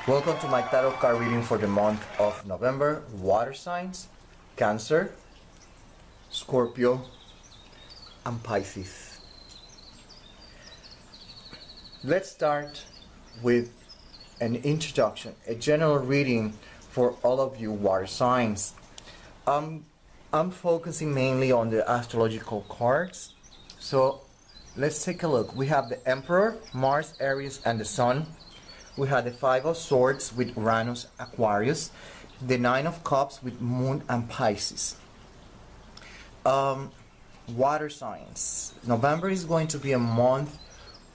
Welcome to my tarot card reading for the month of November. Water signs, Cancer, Scorpio, and Pisces. Let's start with an introduction, a general reading for all of you water signs. I'm focusing mainly on the astrological cards. So let's take a look. We have the Emperor, Mars, Aries, and the Sun. We have the Five of Swords with Uranus, Aquarius, the Nine of Cups with Moon and Pisces. Water signs. November is going to be a month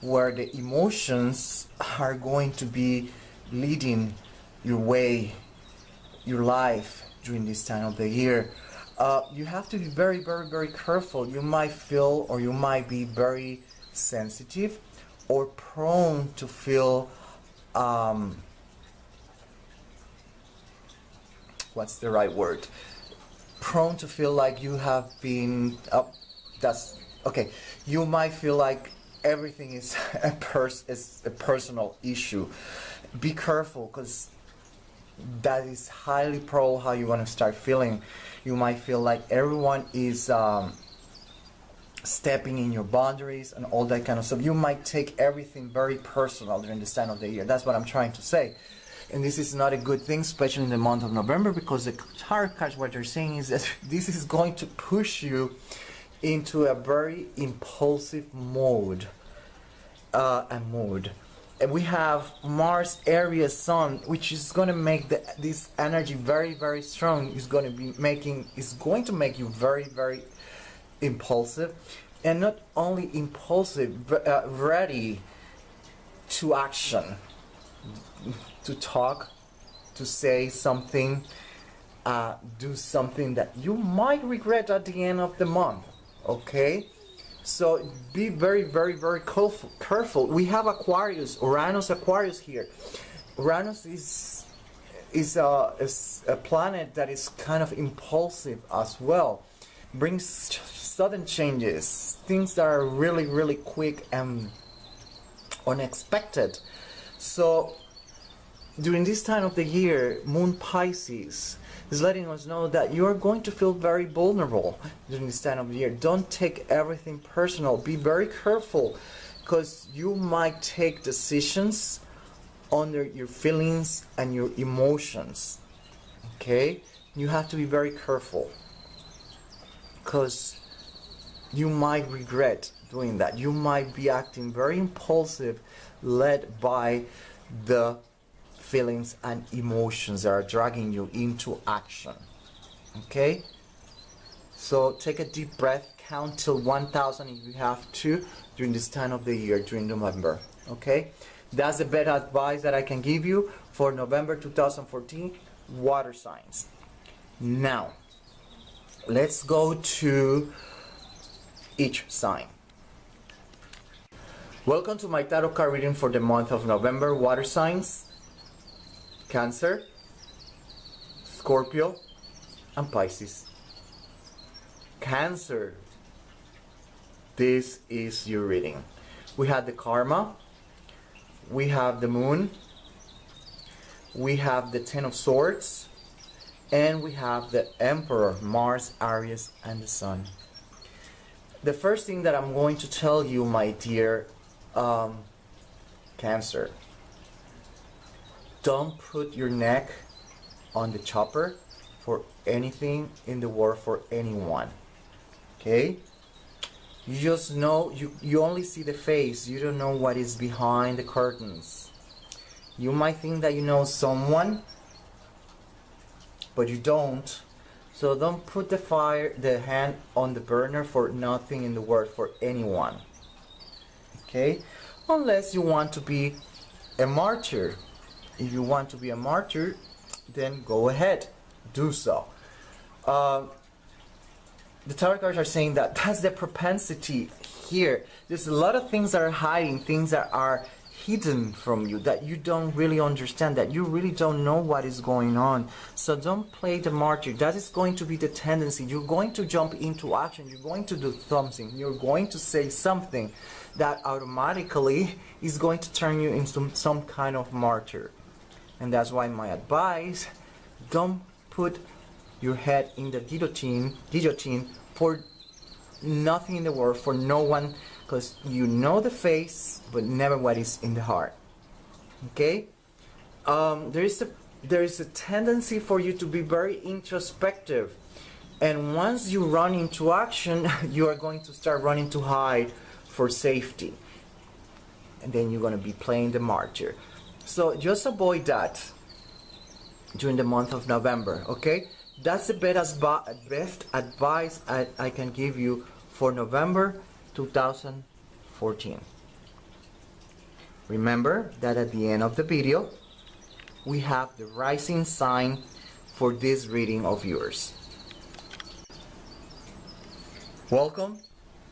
where the emotions are going to be leading your way, your life during this time of the year. You have to be very, very, very careful. You might feel or you might be very sensitive or prone to feel what's the right word? Prone to feel like you have been you might feel like everything is a personal issue. Be careful, because that is highly probable how you're going to start feeling. You might feel like everyone is stepping in your boundaries and all that kind of stuff. You might take everything very personal during this time of the year. That's what I'm trying to say. And this is not a good thing, especially in the month of November, because the tarot cards, what they're saying is that this is going to push you into a very impulsive mode. And we have Mars, Aries, Sun, which is going to make this energy very, very strong. It's going to make you very, very impulsive, and not only impulsive, ready to action, to talk, to say something, do something that you might regret at the end of the month. Okay, so be very, very, very careful. We have Aquarius, Uranus, Aquarius here. Uranus is a planet that is kind of impulsive as well. Brings sudden changes, things that are really, really quick and unexpected. So during this time of the year, Moon Pisces is letting us know that you are going to feel very vulnerable during this time of the year. Don't take everything personal. Be very careful, because you might take decisions under your feelings and your emotions. Okay? You have to be very careful, because you might regret doing that. You might be acting very impulsive, led by the feelings and emotions that are dragging you into action. Okay? So take a deep breath, count till 1,000 if you have to during this time of the year, during November. Okay? That's the best advice that I can give you for November 2014 water signs. Now, let's go to each sign. Welcome to my tarot card reading for the month of November. Water signs, Cancer, Scorpio, and Pisces. Cancer, this is your reading. We have the Karma, we have the Moon, we have the Ten of Swords, and we have the Emperor, Mars, Aries, and the Sun. The first thing that I'm going to tell you, my dear Cancer, don't put your neck on the chopper for anything in the world, for anyone. Okay? You just know, you only see the face. You don't know what is behind the curtains. You might think that you know someone, but you don't. So don't put the hand on the burner for nothing in the world, for anyone. Okay? Unless you want to be a martyr. If you want to be a martyr, then go ahead, do so. The tarot cards are saying that that's the propensity here. There's a lot of things that are hiding, things that are hidden from you, that you don't really understand, that you really don't know what is going on. So don't play the martyr. That is going to be the tendency. You're going to jump into action. You're going to do something. You're going to say something that automatically is going to turn you into some kind of martyr. And that's why my advice, don't put your head in the guillotine for nothing in the world, for no one, because you know the face, but never what is in the heart. Okay? There is a tendency for you to be very introspective. And once you run into action, you are going to start running to hide for safety. And then you're going to be playing the martyr. So just avoid that during the month of November, okay? That's the best advice I can give you for November 2014. Remember that at the end of the video, we have the rising sign for this reading of yours. Welcome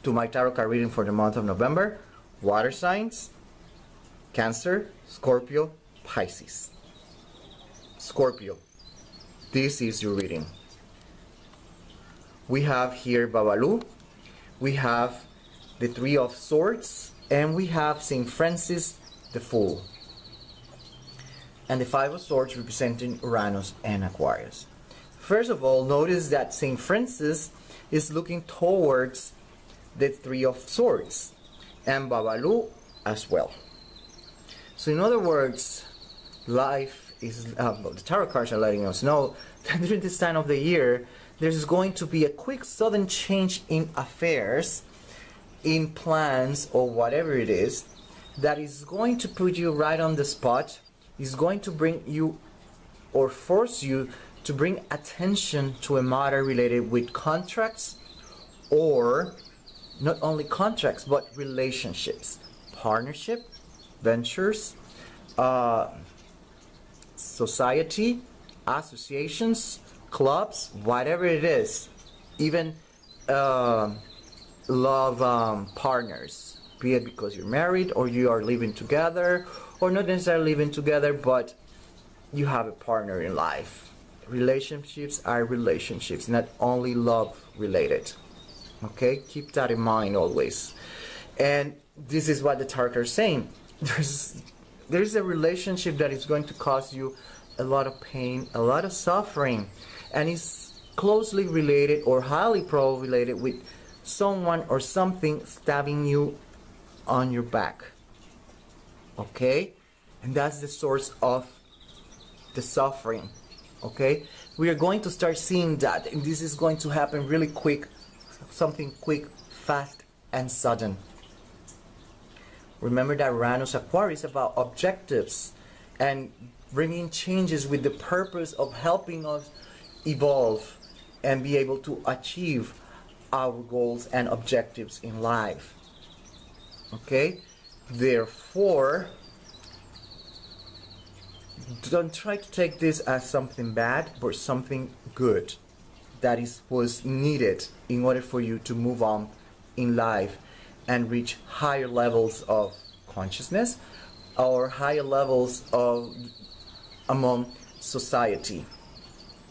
to my tarot card reading for the month of November. Water signs, Cancer, Scorpio, Pisces. Scorpio, this is your reading. We have here Babalu, we have the Three of Swords, and we have St. Francis the Fool. And the Five of Swords representing Uranus and Aquarius. First of all, notice that St. Francis is looking towards the Three of Swords, and Babalu as well. So in other words, life is, the tarot cards are letting us know that during this time of the year, there's going to be a quick sudden change in affairs, in plans, or whatever it is, that is going to put you right on the spot, is going to bring you or force you to bring attention to a matter related with contracts, or not only contracts, but relationships, partnership, ventures, society, associations, clubs, whatever it is, even love partners, be it because you're married or you are living together, or not necessarily living together, but you have a partner in life. Relationships are relationships, not only love related. Okay, keep that in mind always. And this is what the tarot are saying. There's a relationship that is going to cause you a lot of pain, a lot of suffering, and is closely related or highly probably related with someone or something stabbing you on your back. Okay, and that's the source of the suffering. Okay, we are going to start seeing that, and this is going to happen really quick, something quick, fast, and sudden. Remember that Uranus Aquarius is about objectives and bringing changes with the purpose of helping us evolve and be able to achieve our goals and objectives in life. Okay, therefore, don't try to take this as something bad, but something good that was needed in order for you to move on in life and reach higher levels of consciousness or higher levels of among society,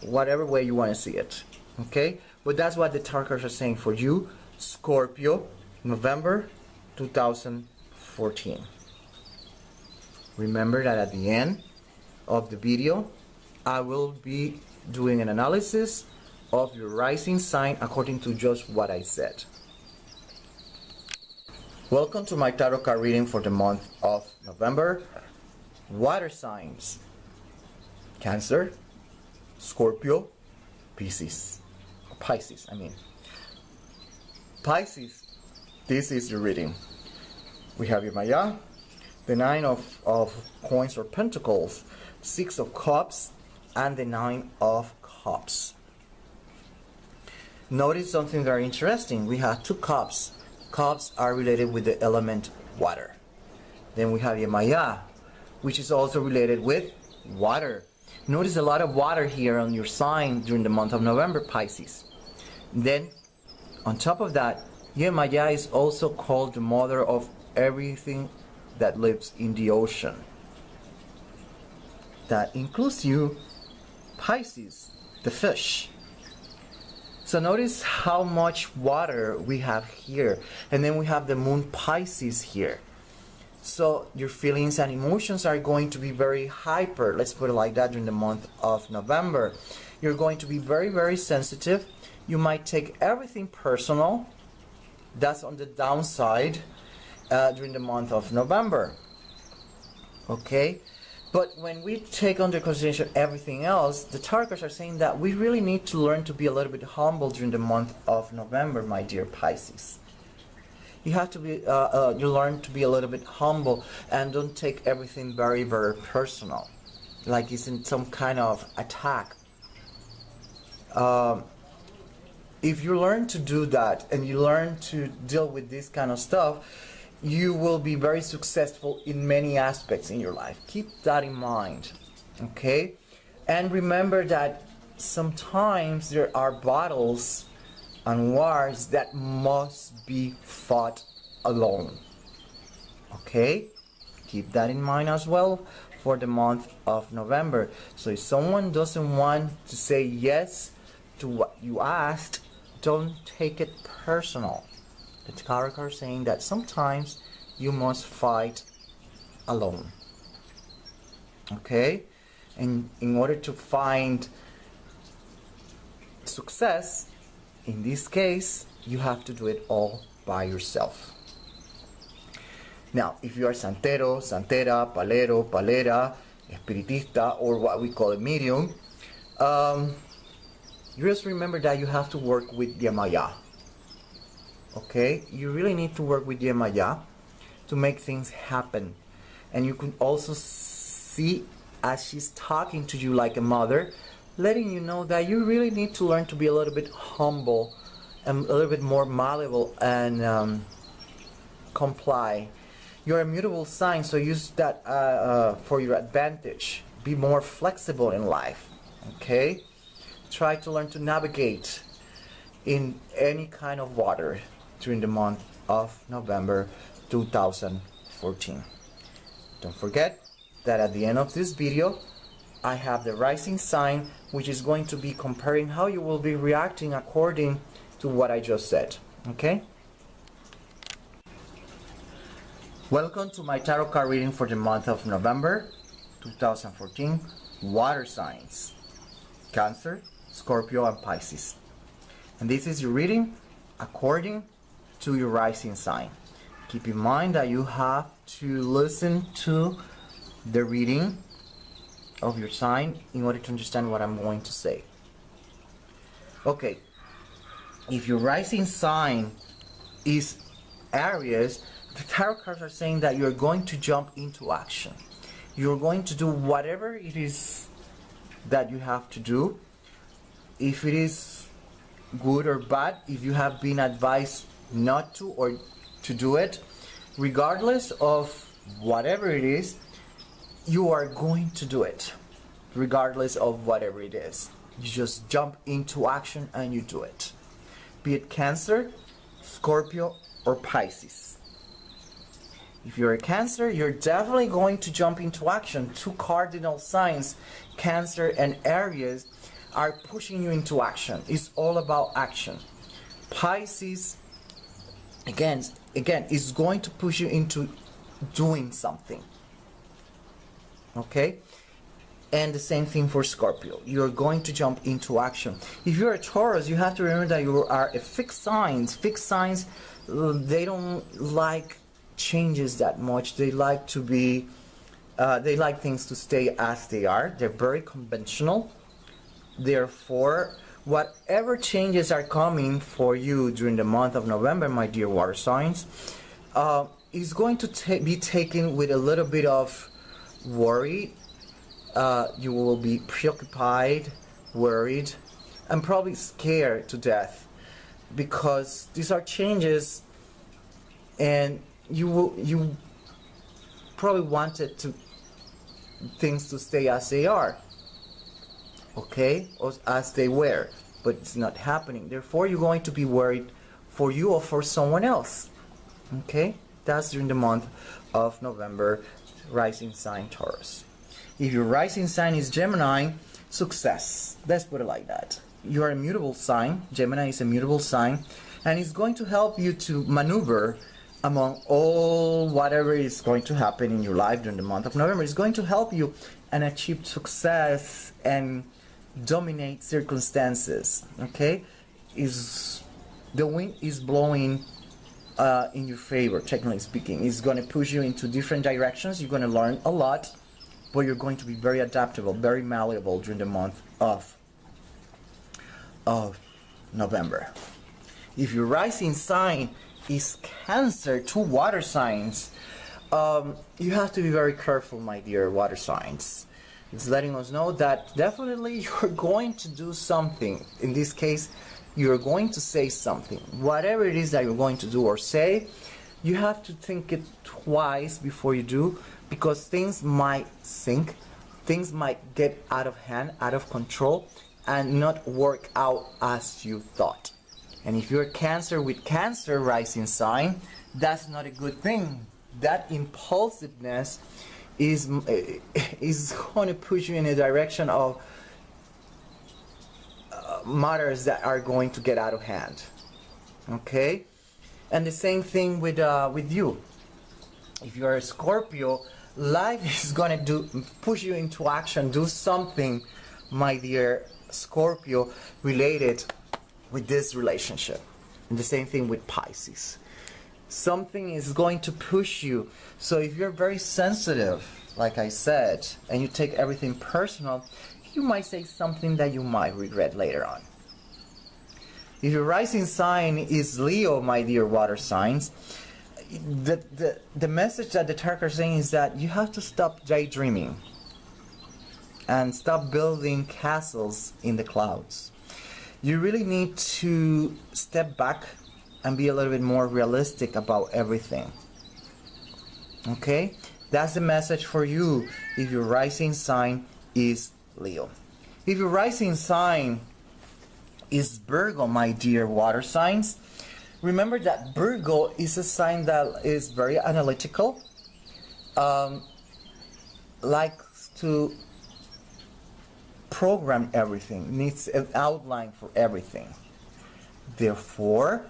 whatever way you want to see it. Okay, but that's what the tarot cards are saying for you, Scorpio, November 2014. Remember that at the end of the video, I will be doing an analysis of your rising sign according to just what I said. Welcome to my tarot card reading for the month of November. Water signs, Cancer, Scorpio, Pisces, I mean. Pisces, this is your reading. We have your Maya, the Nine of Coins or Pentacles, Six of Cups, and the Nine of Cups. Notice something very interesting. We have two cups. Cups are related with the element water. Then we have your Maya, which is also related with water. Notice a lot of water here on your sign during the month of November, Pisces. Then, on top of that, your Maya is also called the mother of everything that lives in the ocean. That includes you, Pisces, the fish. So notice how much water we have here. And then we have the moon Pisces here. So your feelings and emotions are going to be very hyper, let's put it like that, during the month of November. You're going to be very, very sensitive. You might take everything personal. That's on the downside during the month of November. Okay? But when we take under consideration everything else, the tarot cards are saying that we really need to learn to be a little bit humble during the month of November, my dear Pisces. You have to be, you learn to be a little bit humble and don't take everything very, very personal, like it's in some kind of attack. If you learn to do that and you learn to deal with this kind of stuff, you will be very successful in many aspects in your life. Keep that in mind, okay? And remember that sometimes there are battles and wars that must be fought alone, okay? Keep that in mind as well for the month of November. So if someone doesn't want to say yes to what you asked, don't take it personal. The tarot card is saying that sometimes you must fight alone. Okay? And in order to find success, in this case, you have to do it all by yourself. Now, if you are santero, santera, palero, palera, espiritista, or what we call a medium, just remember that you have to work with Yemaya. Okay, you really need to work with Yemaya to make things happen. And you can also see as she's talking to you like a mother, letting you know that you really need to learn to be a little bit humble and a little bit more malleable and comply. You're a mutable sign, so use that for your advantage. Be more flexible in life. Okay, try to learn to navigate in any kind of water during the month of November 2014. Don't forget that at the end of this video I have the rising sign, which is going to be comparing how you will be reacting according to what I just said. Okay? Welcome to my tarot card reading for the month of November 2014. Water signs: Cancer, Scorpio, and Pisces. And this is your reading according to your rising sign. Keep in mind that you have to listen to the reading of your sign in order to understand what I'm going to say. Okay, if your rising sign is Aries, the tarot cards are saying that you're going to jump into action. You're going to do whatever it is that you have to do. If it is good or bad, if you have been advised not to or to do it, regardless of whatever it is, you are going to do it, regardless of whatever it is. You just jump into action and you do it. Be it Cancer, Scorpio, or Pisces. If you're a Cancer, you're definitely going to jump into action. Two cardinal signs, Cancer and Aries, are pushing you into action. It's all about action. Pisces, again, is going to push you into doing something. Okay? And the same thing for Scorpio. You're going to jump into action. If you're a Taurus, you have to remember that you are a fixed signs. Fixed signs, they don't like changes that much. They like to be, they like things to stay as they are. They're very conventional. Therefore, whatever changes are coming for you during the month of November, my dear water signs, is going to be taken with a little bit of worry. You will be preoccupied, worried, and probably scared to death, because these are changes, and you probably wanted things to stay as they are, okay, or as they were, but it's not happening. Therefore, you're going to be worried for you or for someone else. Okay, that's during the month of November, rising sign Taurus. If your rising sign is Gemini, success. Let's put it like that. You are a mutable sign. Gemini is a mutable sign, and it's going to help you to maneuver among all whatever is going to happen in your life during the month of November, is going to help you and achieve success and dominate circumstances. Okay, is the wind is blowing in your favor, technically speaking. It's going to push you into different directions. You're going to learn a lot, but you're going to be very adaptable, very malleable during the month of November. If your rising sign is Cancer, two water signs, you have to be very careful, my dear water signs. It's letting us know that definitely you're going to do something. In this case, you're going to say something. Whatever it is that you're going to do or say, you have to think it twice before you do, because things might sink, things might get out of hand, out of control, and not work out as you thought. And if you're Cancer with Cancer rising sign, that's not a good thing. That impulsiveness is going to push you in a direction of matters that are going to get out of hand. Okay? And the same thing with you. If you're a Scorpio, life is going to push you into action, do something, my dear Scorpio, related with this relationship. And the same thing with Pisces. Something is going to push you. So if you're very sensitive, like I said, and you take everything personal, you might say something that you might regret later on. If your rising sign is Leo, my dear water signs, the message that the tarot is saying is that you have to stop daydreaming and stop building castles in the clouds. You really need to step back and be a little bit more realistic about everything. Okay? That's the message for you if your rising sign is Leo. If your rising sign is Virgo, my dear water signs, remember that Virgo is a sign that is very analytical, likes to program everything, needs an outline for everything. Therefore,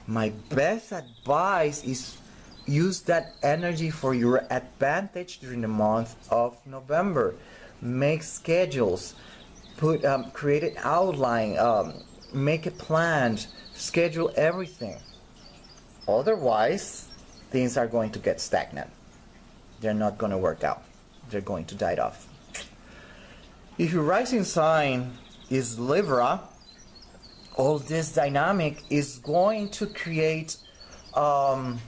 my best advice is use that energy for your advantage during the month of November. Make schedules, create an outline, make a plan, schedule everything. Otherwise, things are going to get stagnant. They're not going to work out. They're going to die off. If your rising sign is Libra, all this dynamic is going to create some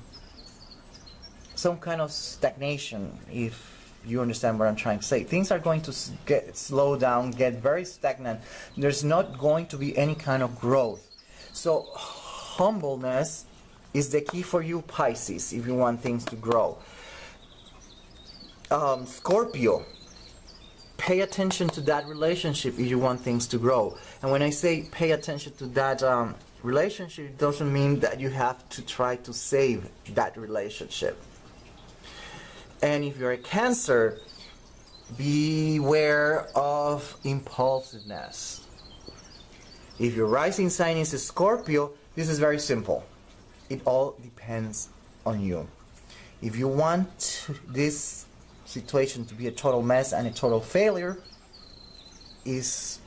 kind of stagnation, if you understand what I'm trying to say. Things are going to slow down, get very stagnant. There's not going to be any kind of growth. So humbleness is the key for you, Pisces, if you want things to grow. Scorpio, pay attention to that relationship if you want things to grow. And when I say pay attention to that relationship, it doesn't mean that you have to try to save that relationship. And if you're a Cancer, beware of impulsiveness. If your rising sign is a Scorpio, this is very simple. It all depends on you. If you want this situation to be a total mess and a total failure, is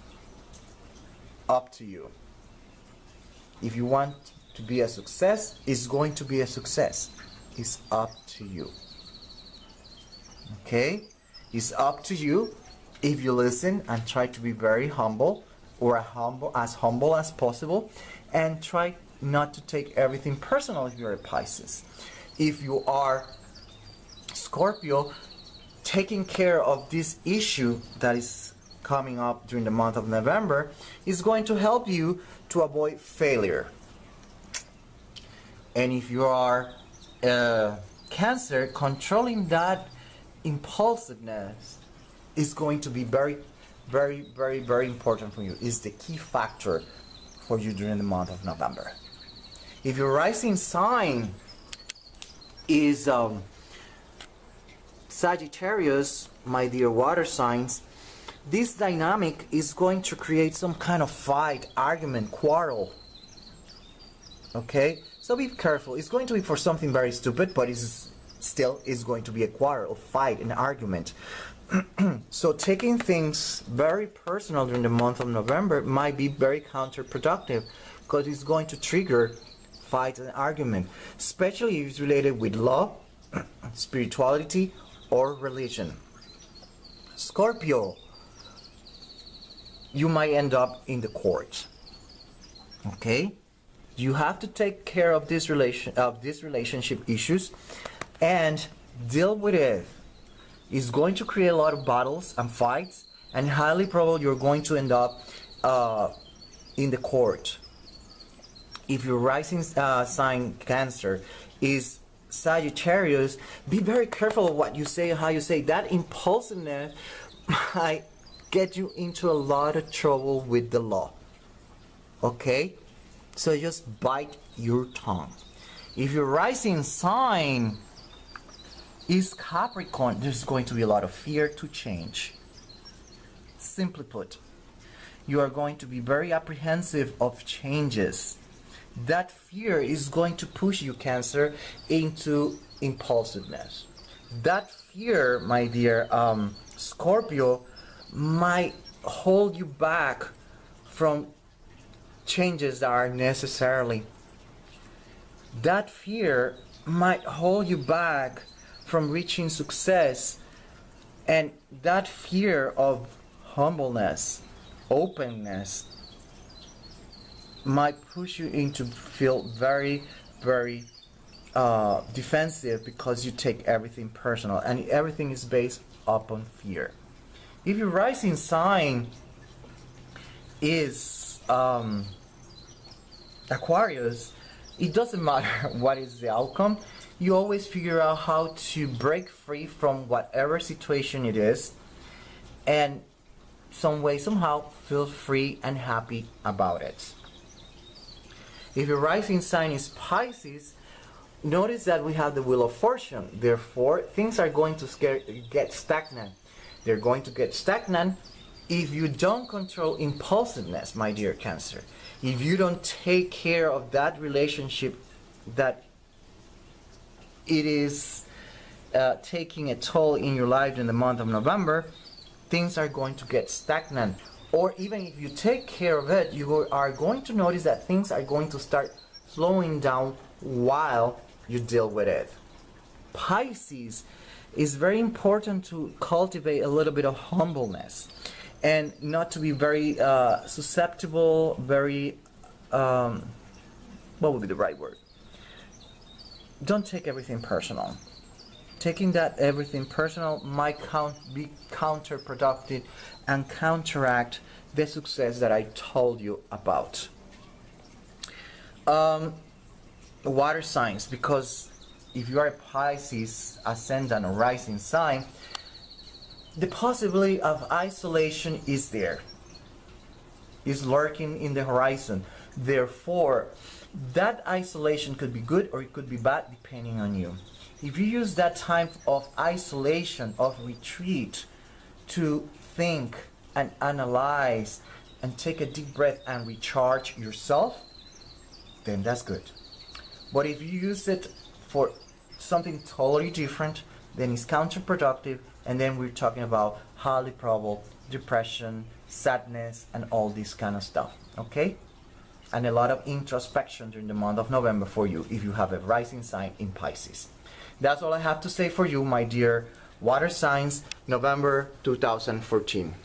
up to you. If you want to be a success, it's going to be a success. It's up to you. Okay? It's up to you if you listen and try to be very humble, or as humble as possible, and try not to take everything personal if you're a Pisces. If you are Scorpio, taking care of this issue that is coming up during the month of November is going to help you to avoid failure. And if you are Cancer, controlling that impulsiveness is going to be very, very, very, very important for you. It's the key factor for you during the month of November. If your rising sign is Sagittarius, my dear water signs, this dynamic is going to create some kind of fight, argument, quarrel. Okay? So be careful. It's going to be for something very stupid, but it's still is going to be a quarrel, a fight, an argument. So taking things very personal during the month of November might be very counterproductive, because it's going to trigger fight and argument, especially if it's related with law, spirituality, or religion. Scorpio, you might end up in the court. Okay, you have to take care of this relationship issues and deal with it. It's going to create a lot of battles and fights, and highly probable you're going to end up in the court. If your rising sign Cancer is Sagittarius, be very careful of what you say and how you say. That impulsiveness might get you into a lot of trouble with the law. Okay? So just bite your tongue. If your rising sign is Capricorn, there's going to be a lot of fear to change. Simply put, you are going to be very apprehensive of changes. That fear is going to push you, Cancer, into impulsiveness. That fear, my dear Scorpio, might hold you back from changes that are necessarily. That fear might hold you back from reaching success, and that fear of humbleness, openness, might push you into feel very, very defensive, because you take everything personal, and everything is based upon fear. If your rising sign is Aquarius, it doesn't matter what is the outcome. You always figure out how to break free from whatever situation it is, and some way, somehow feel free and happy about it. If your rising sign is Pisces, notice that we have the Wheel of Fortune. Therefore, things are going to get stagnant. They're going to get stagnant if you don't control impulsiveness, my dear Cancer. If you don't take care of that relationship that it is taking a toll in your life in the month of November, things are going to get stagnant. Or even if you take care of it, you are going to notice that things are going to start slowing down while you deal with it. Pisces is very important to cultivate a little bit of humbleness, and not to be very susceptible, very, what would be the right word? Don't take everything personal. Taking that everything personal might be counterproductive and counteract the success that I told you about. Water signs, because if you are a Pisces ascendant or rising sign, the possibility of isolation is there, is lurking in the horizon. Therefore, that isolation could be good or it could be bad depending on you. If you use that time of isolation, of retreat, to think and analyze and take a deep breath and recharge yourself, then that's good. But if you use it for something totally different, then it's counterproductive, and then we're talking about highly probable depression, sadness, and all this kind of stuff, okay? And a lot of introspection during the month of November for you if you have a rising sign in Pisces. That's all I have to say for you, my dear water signs, November 2014.